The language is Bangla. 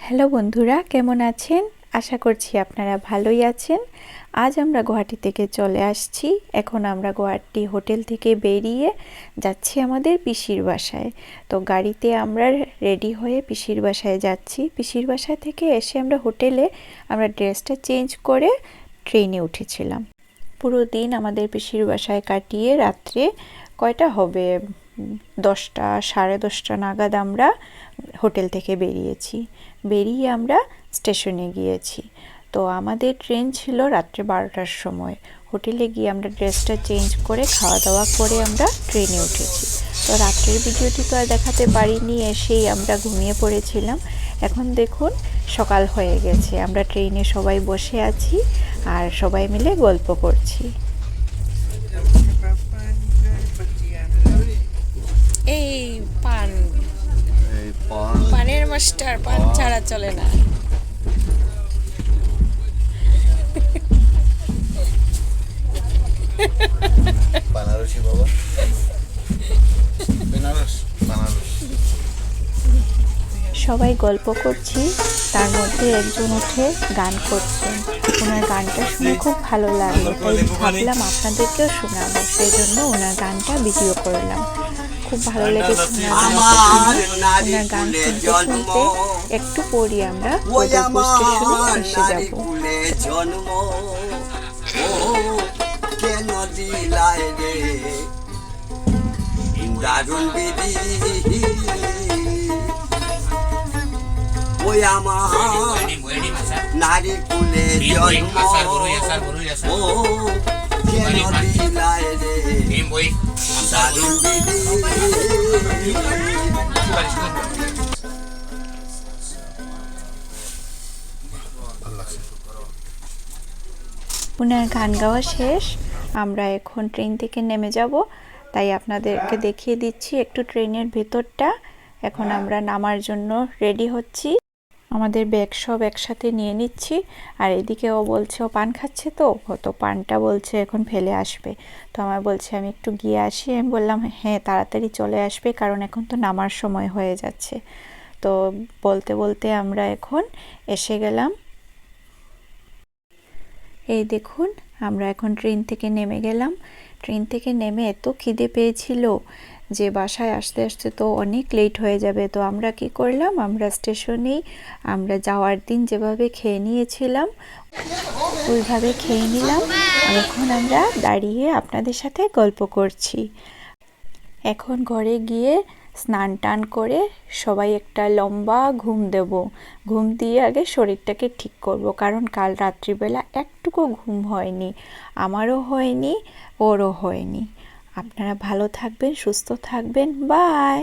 হ্যালো বন্ধুরা, কেমন আছেন? আশা করছি আপনারা ভালোই আছেন। আজ আমরা গুয়াহাটি থেকে চলে আসছি। এখন আমরা গুয়াহাটি হোটেল থেকে বেরিয়ে যাচ্ছি আমাদের পিসির বাসায়। তো গাড়িতে আমরা রেডি হয়ে পিসির বাসায় যাচ্ছি। পিসির বাসা থেকে এসে আমরা হোটেলে ড্রেসটা চেঞ্জ করে ট্রেনে উঠেছিলাম। পুরো দিন আমাদের পিসির বাসায় কাটিয়ে রাত্রে কয়টা হবে, 10টা 10:30 নাগাদ আমরা হোটেল থেকে বেরিয়ে আমরা স্টেশনে গিয়েছি। তো আমাদের ট্রেন ছিল রাত্রে 12টার সময়। হোটেলে গিয়ে আমরা ড্রেসটা চেঞ্জ করে খাওয়া দাওয়া করে আমরা ট্রেনে উঠেছি। তো রাত্রের ভিডিওটি তো আর দেখাতে পারিনি, এসেই আমরা ঘুমিয়ে পড়েছিলাম। এখন দেখুন সকাল হয়ে গেছে, আমরা ট্রেনে সবাই বসে আছি আর সবাই মিলে গল্প করছি। এই পানের মাস্টার, পান ছাড়া চলে না। বানারসি বাবা, বানারস। সবাই গল্প করছি, তার মধ্যে একজন উঠে গান করছেন। ওনার গানটা শুনে খুব ভালো লাগলো, তাই ভাবলাম আপনাদেরকেও শোনাবো। সেই জন্য ওনার গানটা ভিডিও করলাম। খুব ভালো লেগেছে ওনার গান শুনতে শুনতে। একটু পরই আমরা উদয়পুর স্টেশনে এসে যাব। কেন দিলাই রে দারুণ বিধি, ওই আমার নারী কুলে জন্ম, ও কেন দিলাই রে দারুণ বিধি। ওনার গান গাওয়া শেষ, আমরা এখন ট্রেন থেকে নেমে যাব। তাই আপনাদেরকে দেখিয়ে দিচ্ছি একটু ট্রেনের ভেতরটা। এখন আমরা নামার জন্য রেডি হচ্ছি। আমাদের ব্যাগ সব একসাথে নিয়ে নিচ্ছি। আর এদিকে ও বলছে ও পান খাচ্ছে, তো পানটা বলছে এখন ফেলে আসবে। তো আমার বলছে আমি একটু গিয়ে আসি। আমি বললাম হ্যাঁ তাড়াতাড়ি চলে আসবে, কারণ এখন তো নামার সময় হয়ে যাচ্ছে। তো বলতে বলতে আমরা এখন এসে গেলাম। এই দেখুন আমরা এখন ট্রেন থেকে নেমে গেলাম। ট্রেন থেকে নেমে এত খিদে পেয়েছিল যে বাসায় আসতে আসতে তো অনেক লেট হয়ে যাবে। তো আমরা কি করলাম, আমরা স্টেশনেই আমরা যাওয়ার দিন যেভাবে খেয়ে নিয়েছিলাম ওইভাবে খেয়ে নিলাম। আর এখন আমরা দাঁড়িয়ে আপনাদের সাথে গল্প করছি। এখন ঘরে গিয়ে স্নান টান করে সবাই একটা লম্বা ঘুম দেব। ঘুম দিয়ে আগে শরীরটাকে ঠিক করব, কারণ কাল রাত্রিবেলা একটুকু ঘুম হয়নি, আমারও হয়নি, ওরও হয়নি। আপনারা ভালো থাকবেন, সুস্থ থাকবেন, বাই।